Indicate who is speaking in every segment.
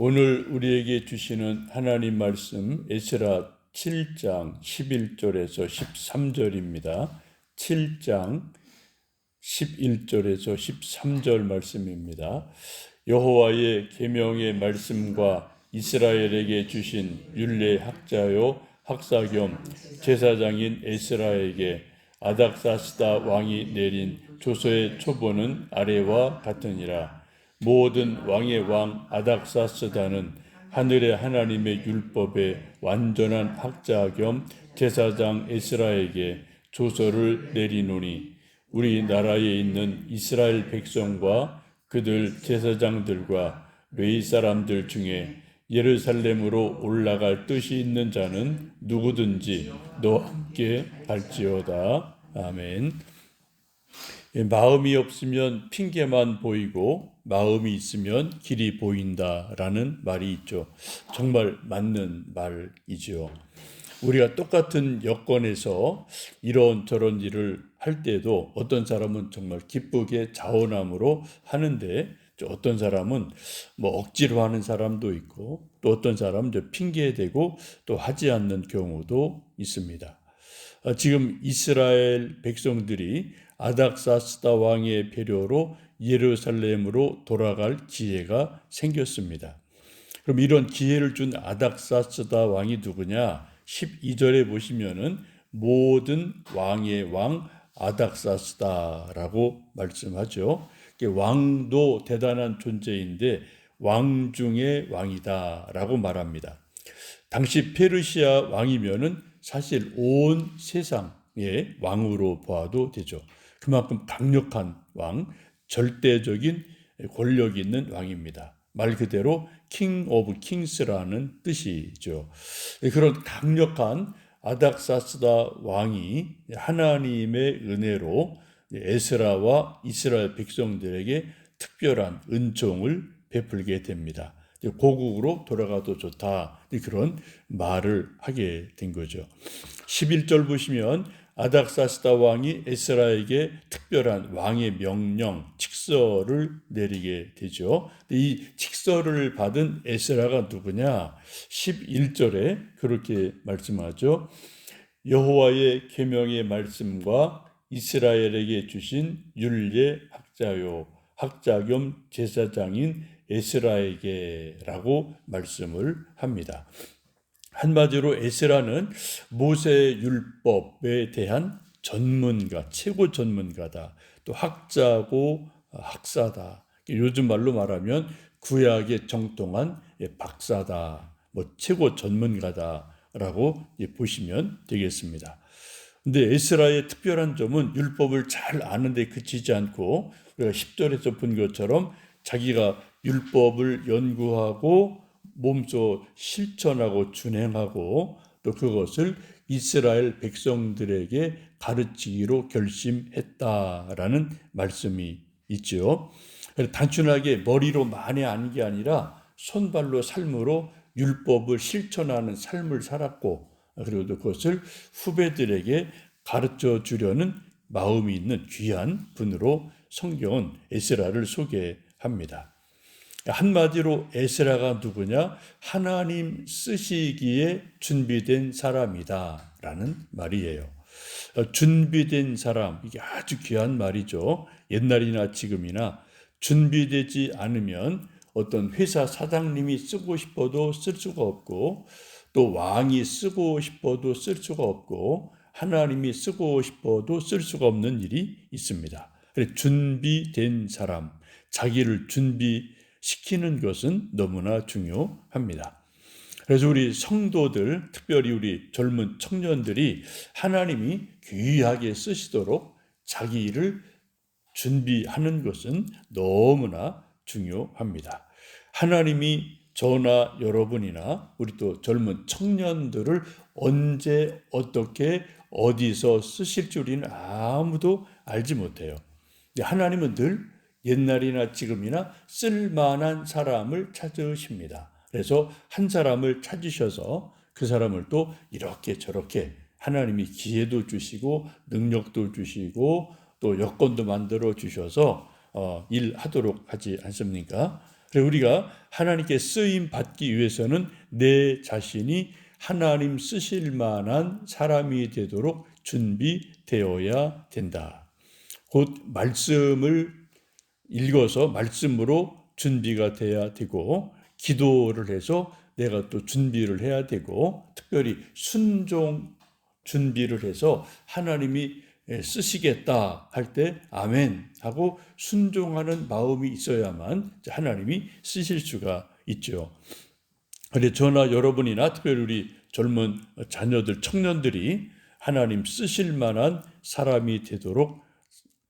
Speaker 1: 오늘 우리에게 주시는 하나님 말씀 에스라 7장 11절에서 13절입니다. 7장 11절에서 13절 말씀입니다. 여호와의 계명의 말씀과 이스라엘에게 주신 율례 학자요 학사 겸 제사장인 에스라에게 아닥사스다 왕이 내린 조서의 초본은 아래와 같으니라. 모든 왕의 왕 아닥사스다는 하늘의 하나님의 율법의 완전한 학자 겸 제사장 에스라에게 조서를 내리노니 우리나라에 있는 이스라엘 백성과 그들 제사장들과 레위 사람들 중에 예루살렘으로 올라갈 뜻이 있는 자는 누구든지 너와 함께 갈지어다. 아멘. 마음이 없으면 핑계만 보이고 마음이 있으면 길이 보인다라는 말이 있죠. 정말 맞는 말이죠. 우리가 똑같은 여건에서 이런저런 일을 할 때도 어떤 사람은 정말 기쁘게 자원함으로 하는데 어떤 사람은 뭐 억지로 하는 사람도 있고 또 어떤 사람은 핑계대고 또 하지 않는 경우도 있습니다. 지금 이스라엘 백성들이 아닥사스다 왕의 배려로 예루살렘으로 돌아갈 기회가 생겼습니다. 그럼 이런 기회를 준 아닥사스다 왕이 누구냐? 12절에 보시면은 모든 왕의 왕 아닥사스다라고 말씀하죠. 왕도 대단한 존재인데 왕 중의 왕이다라고 말합니다. 당시 페르시아 왕이면은 사실 온 세상의 왕으로 보아도 되죠. 그만큼 강력한 왕, 절대적인 권력 있는 왕입니다. 말 그대로 킹 오브 킹스라는 뜻이죠. 그런 강력한 아닥사스다 왕이 하나님의 은혜로 에스라와 이스라엘 백성들에게 특별한 은총을 베풀게 됩니다. 고국으로 돌아가도 좋다, 그런 말을 하게 된 거죠. 11절 보시면 아닥사스다 왕이 에스라에게 특별한 왕의 명령, 칙서를 내리게 되죠. 이 칙서를 받은 에스라가 누구냐? 11절에 그렇게 말씀하죠. 여호와의 계명의 말씀과 이스라엘에게 주신 율례 학자요 학자 겸 제사장인 에스라에게라고 말씀을 합니다. 한마디로 에스라는 모세 율법에 대한 전문가, 최고 전문가다. 또 학자고 학사다. 요즘 말로 말하면 구약에 정통한 박사다. 최고 전문가다라고 보시면 되겠습니다. 근데 에스라의 특별한 점은 율법을 잘 아는데 그치지 않고 우리가 10절에서 본 것처럼 자기가 율법을 연구하고 몸소 실천하고 준행하고 또 그것을 이스라엘 백성들에게 가르치기로 결심했다라는 말씀이 있죠. 단순하게 머리로 많이 아는 게 아니라 손발로 삶으로 율법을 실천하는 삶을 살았고 그리고 또 그것을 후배들에게 가르쳐 주려는 마음이 있는 귀한 분으로 성경은 에스라를 소개합니다. 한마디로 에스라가 누구냐? 하나님 쓰시기에 준비된 사람이다 라는 말이에요. 준비된 사람, 이게 아주 귀한 말이죠. 옛날이나 지금이나 준비되지 않으면 어떤 회사 사장님이 쓰고 싶어도 쓸 수가 없고 또 왕이 쓰고 싶어도 쓸 수가 없고 하나님이 쓰고 싶어도 쓸 수가 없는 일이 있습니다. 준비된 사람, 자기를 준비시키는 것은 너무나 중요합니다. 그래서 우리 성도들, 특별히 우리 젊은 청년들이 하나님이 귀하게 쓰시도록 자기 일을 준비하는 것은 너무나 중요합니다. 하나님이 저나 여러분이나 우리 또 젊은 청년들을 언제 어떻게 어디서 쓰실 줄은 아무도 알지 못해요. 하나님은 늘 옛날이나 지금이나 쓸만한 사람을 찾으십니다. 그래서 한 사람을 찾으셔서 그 사람을 또 이렇게 저렇게 하나님이 기회도 주시고 능력도 주시고 또 여건도 만들어 주셔서 일하도록 하지 않습니까? 그래서 우리가 하나님께 쓰임 받기 위해서는 내 자신이 하나님 쓰실 만한 사람이 되도록 준비되어야 된다. 곧 말씀을 읽어서 말씀으로 준비가 돼야 되고, 기도를 해서 내가 또 준비를 해야 되고, 특별히 순종 준비를 해서 하나님이 쓰시겠다 할 때 아멘 하고 순종하는 마음이 있어야만 하나님이 쓰실 수가 있죠. 그런데 저나 여러분이나 특별히 우리 젊은 자녀들, 청년들이 하나님 쓰실 만한 사람이 되도록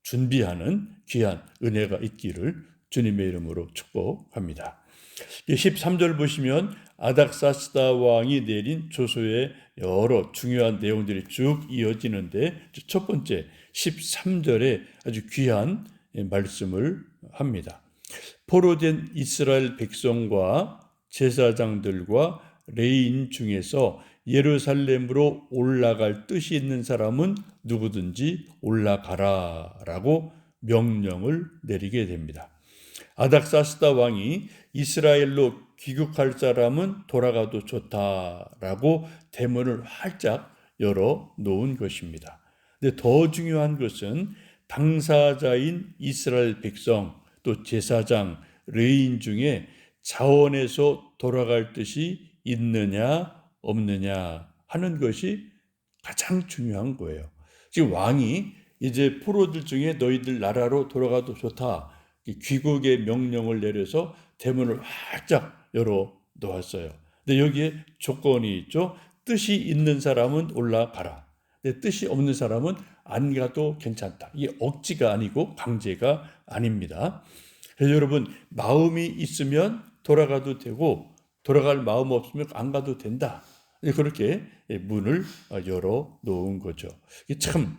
Speaker 1: 준비하는 귀한 은혜가 있기를 주님의 이름으로 축복합니다. 13절 보시면 아닥사스다 왕이 내린 조서의 여러 중요한 내용들이 쭉 이어지는데, 첫 번째 13절에 아주 귀한 말씀을 합니다. 포로된 이스라엘 백성과 제사장들과 레위인 중에서 예루살렘으로 올라갈 뜻이 있는 사람은 누구든지 올라가라 라고 명령을 내리게 됩니다. 아닥사스다 왕이 이스라엘로 귀국할 사람은 돌아가도 좋다라고 대문을 활짝 열어 놓은 것입니다. 근데 더 중요한 것은 당사자인 이스라엘 백성, 또 제사장, 레위인 중에 자원에서 돌아갈 뜻이 있느냐 없느냐 하는 것이 가장 중요한 거예요. 지금 왕이 이제 포로들 중에 너희들 나라로 돌아가도 좋다, 귀국의 명령을 내려서 대문을 활짝 열어 놓았어요. 근데 여기에 조건이 있죠. 뜻이 있는 사람은 올라가라. 근데 뜻이 없는 사람은 안 가도 괜찮다. 이게 억지가 아니고 강제가 아닙니다. 그래서 여러분, 마음이 있으면 돌아가도 되고 돌아갈 마음 없으면 안 가도 된다. 그렇게 문을 열어 놓은 거죠. 이게 참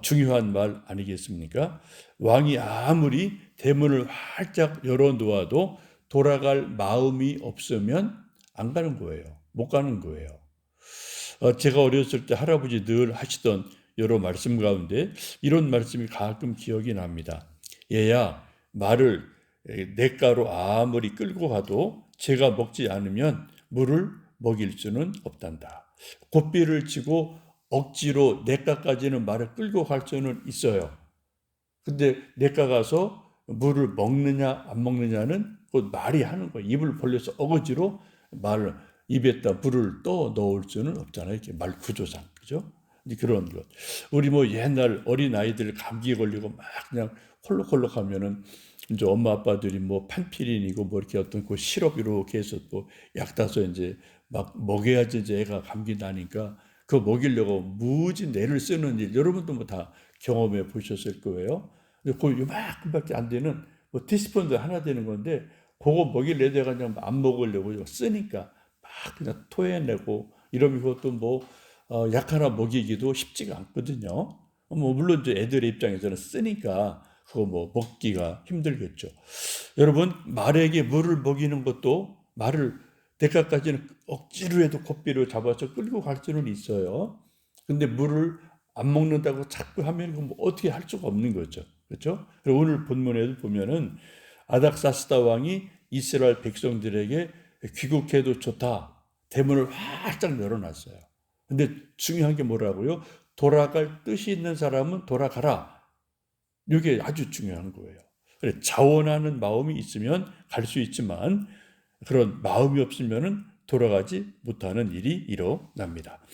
Speaker 1: 중요한 말 아니겠습니까? 왕이 아무리 대문을 활짝 열어 놓아도 돌아갈 마음이 없으면 안 가는 거예요. 못 가는 거예요. 제가 어렸을 때 할아버지 늘 하시던 여러 말씀 가운데 이런 말씀이 가끔 기억이 납니다. 얘야, 말을 냇가로 아무리 끌고 가도 제가 먹지 않으면 물을 먹일 수는 없단다. 고삐를 치고 억지로 냇가까지는 말을 끌고 갈 수는 있어요. 근데 냇가 가서 물을 먹느냐 안 먹느냐는 그 말이 하는 거예요. 입을 벌려서 어거지로 말을 입에다 물을 떠 넣을 수는 없잖아요. 이렇게 말 구조상, 그죠? 그런 것. 우리 뭐 옛날 어린 아이들 감기 걸리고 막 그냥 콜록콜록 하면은 이제 엄마 아빠들이 뭐 판피린이고 뭐 이렇게 어떤 그 시럽 이렇게 해서 또 약 따서 이제 막 먹여야지 이제 애가 감기 나니까 그거 먹이려고 무지 뇌를 쓰는 일, 여러분도 뭐 다 경험해 보셨을 거예요. 근데 그 요만큼밖에 안 되는 뭐 티스푼도 하나 되는 건데 그거 먹이려 내가 그냥 안 먹으려고 쓰니까 막 그냥 토해내고 이러면 그것도 뭐 약 하나 먹이기도 쉽지가 않거든요. 뭐 물론 이제 애들의 입장에서는 쓰니까 그거 뭐 먹기가 힘들겠죠. 여러분, 말에게 물을 먹이는 것도 말을 대가까지는 억지로 해도 고삐를 잡아서 끌고 갈 수는 있어요. 근데 물을 안 먹는다고 자꾸 하면 뭐 어떻게 할 수가 없는 거죠. 그렇죠? 그리고 오늘 본문에도 보면은 아닥사스다 왕이 이스라엘 백성들에게 귀국해도 좋다, 대문을 활짝 열어놨어요. 근데 중요한 게 뭐라고요? 돌아갈 뜻이 있는 사람은 돌아가라. 이게 아주 중요한 거예요. 그래, 자원하는 마음이 있으면 갈 수 있지만 그런 마음이 없으면은 돌아가지 못하는 일이 일어납니다.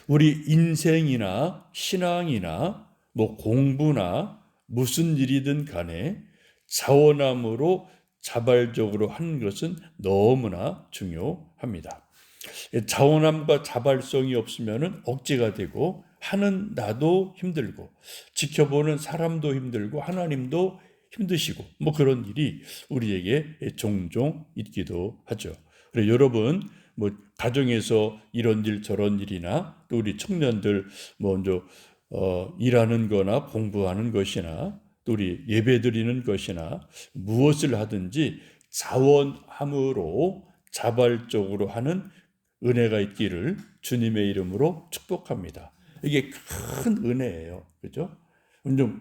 Speaker 1: 우리 인생이나 신앙이나 뭐 공부나 무슨 일이든 간에 자원함으로 자발적으로 하는 것은 너무나 중요합니다. 자원함과 자발성이 없으면 억지가 되고 하는 나도 힘들고 지켜보는 사람도 힘들고 하나님도 힘드시고 뭐 그런 일이 우리에게 종종 있기도 하죠. 그래서 여러분, 뭐 가정에서 이런 일 저런 일이나 또 우리 청년들 먼저 일하는 거나 공부하는 것이나 또 우리 예배 드리는 것이나 무엇을 하든지 자원함으로 자발적으로 하는 은혜가 있기를 주님의 이름으로 축복합니다. 이게 큰 은혜예요. 그죠?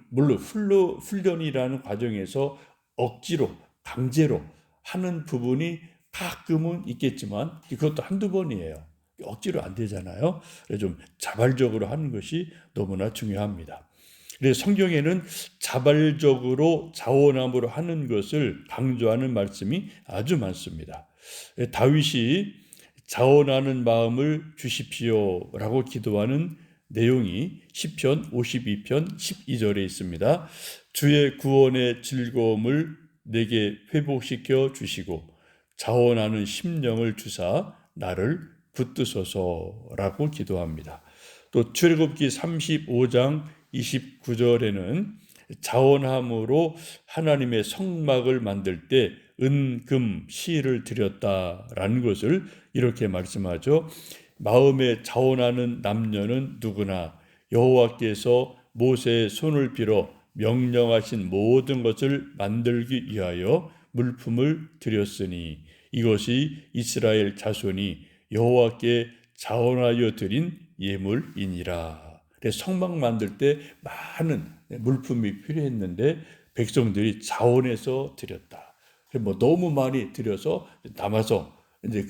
Speaker 1: 물론 훈련이라는 과정에서 억지로 강제로 하는 부분이 가끔은 있겠지만 그것도 한두 번이에요. 억지로 안 되잖아요. 그래서 좀 자발적으로 하는 것이 너무나 중요합니다. 그래서 성경에는 자발적으로 자원함으로 하는 것을 강조하는 말씀이 아주 많습니다. 다윗이 자원하는 마음을 주십시오라고 기도하는 내용이 시편 52편 12절에 있습니다. 주의 구원의 즐거움을 내게 회복시켜 주시고 자원하는 심령을 주사 나를 붙드소서라고 기도합니다. 또 출애굽기 35장 29절에는 자원함으로 하나님의 성막을 만들 때 금, 실을 드렸다라는 것을 이렇게 말씀하죠. 마음에 자원하는 남녀는 누구나 여호와께서 모세의 손을 빌어 명령하신 모든 것을 만들기 위하여 물품을 드렸으니 이것이 이스라엘 자손이 여호와께 자원하여 드린 예물이니라. 성막 만들 때 많은 물품이 필요했는데 백성들이 자원해서 드렸다. 뭐 너무 많이 드려서 남아서 이제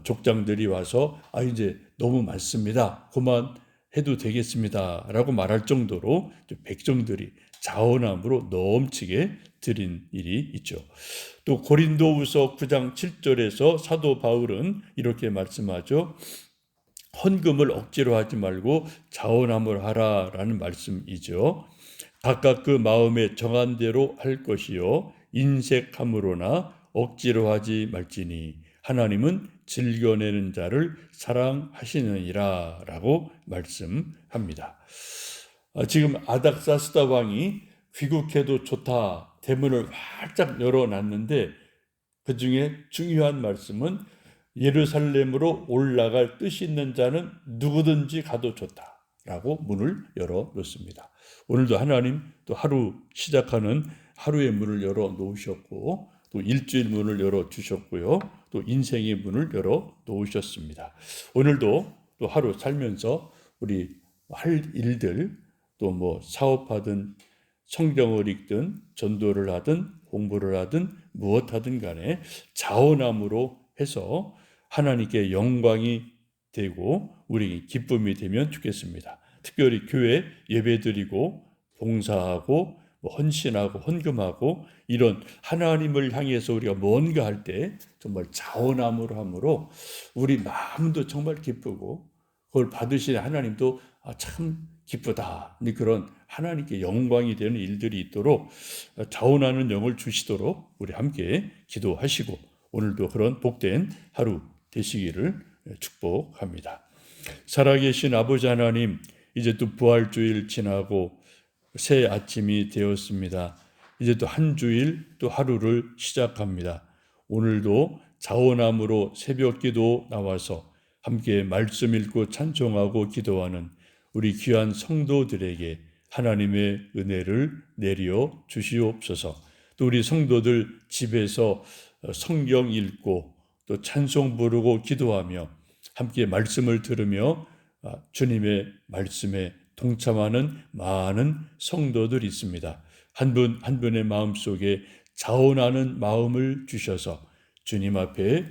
Speaker 1: 족장들이 와서 이제 너무 많습니다. 그만 해도 되겠습니다라고 말할 정도로 백성들이 자원함으로 넘치게 드린 일이 있죠. 또 고린도후서 9장 7절에서 사도 바울은 이렇게 말씀하죠. 헌금을 억지로 하지 말고 자원함을 하라라는 말씀이죠. 각각 그 마음에 정한 대로 할 것이요 인색함으로나 억지로 하지 말지니 하나님은 즐겨내는 자를 사랑하시느니라 라고 말씀합니다. 지금 아닥사스다 왕이 귀국해도 좋다 대문을 활짝 열어놨는데 그 중에 중요한 말씀은 예루살렘으로 올라갈 뜻이 있는 자는 누구든지 가도 좋다라고 문을 열어놓습니다. 오늘도 하나님 또 하루 시작하는 하루의 문을 열어 놓으셨고 또 일주일 문을 열어 주셨고요. 또 인생의 문을 열어 놓으셨습니다. 오늘도 또 하루 살면서 우리 할 일들 또 뭐 사업하든 성경을 읽든 전도를 하든 공부를 하든 무엇하든 간에 자원함으로 해서 하나님께 영광이 되고 우리 기쁨이 되면 좋겠습니다. 특별히 교회 예배드리고 봉사하고 헌신하고 헌금하고 이런 하나님을 향해서 우리가 뭔가 할 때 정말 자원함으로 함으로 우리 마음도 정말 기쁘고 그걸 받으시는 하나님도 참 기쁘다. 그런 하나님께 영광이 되는 일들이 있도록 자원하는 영을 주시도록 우리 함께 기도하시고 오늘도 그런 복된 하루 되시기를 축복합니다. 살아계신 아버지 하나님, 이제 또 부활주일 지나고 새 아침이 되었습니다. 이제 또 한 주일 또 하루를 시작합니다. 오늘도 자원함으로 새벽기도 나와서 함께 말씀 읽고 찬송하고 기도하는 우리 귀한 성도들에게 하나님의 은혜를 내려 주시옵소서. 또 우리 성도들 집에서 성경 읽고 또 찬송 부르고 기도하며 함께 말씀을 들으며 주님의 말씀에 동참하는 많은 성도들이 있습니다. 한 분 한 분의 마음속에 자원하는 마음을 주셔서 주님 앞에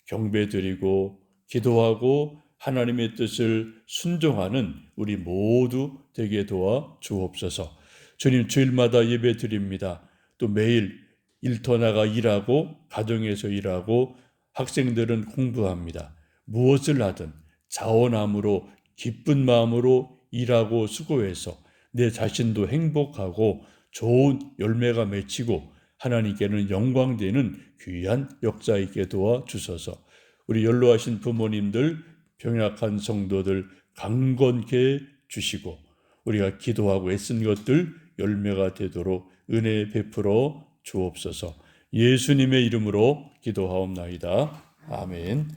Speaker 1: 경배드리고 기도하고 하나님의 뜻을 순종하는 우리 모두 되게 도와 주옵소서. 주님 주일마다 예배 드립니다. 또 매일 일터 나가 일하고 가정에서 일하고 학생들은 공부합니다. 무엇을 하든 자원함으로 기쁜 마음으로 일하고 수고해서 내 자신도 행복하고 좋은 열매가 맺히고 하나님께는 영광되는 귀한 역사 있게 도와 주소서. 우리 연로하신 부모님들 병약한 성도들 강건케 주시고 우리가 기도하고 애쓴 것들 열매가 되도록 은혜 베풀어 주옵소서. 예수님의 이름으로 기도하옵나이다. 아멘.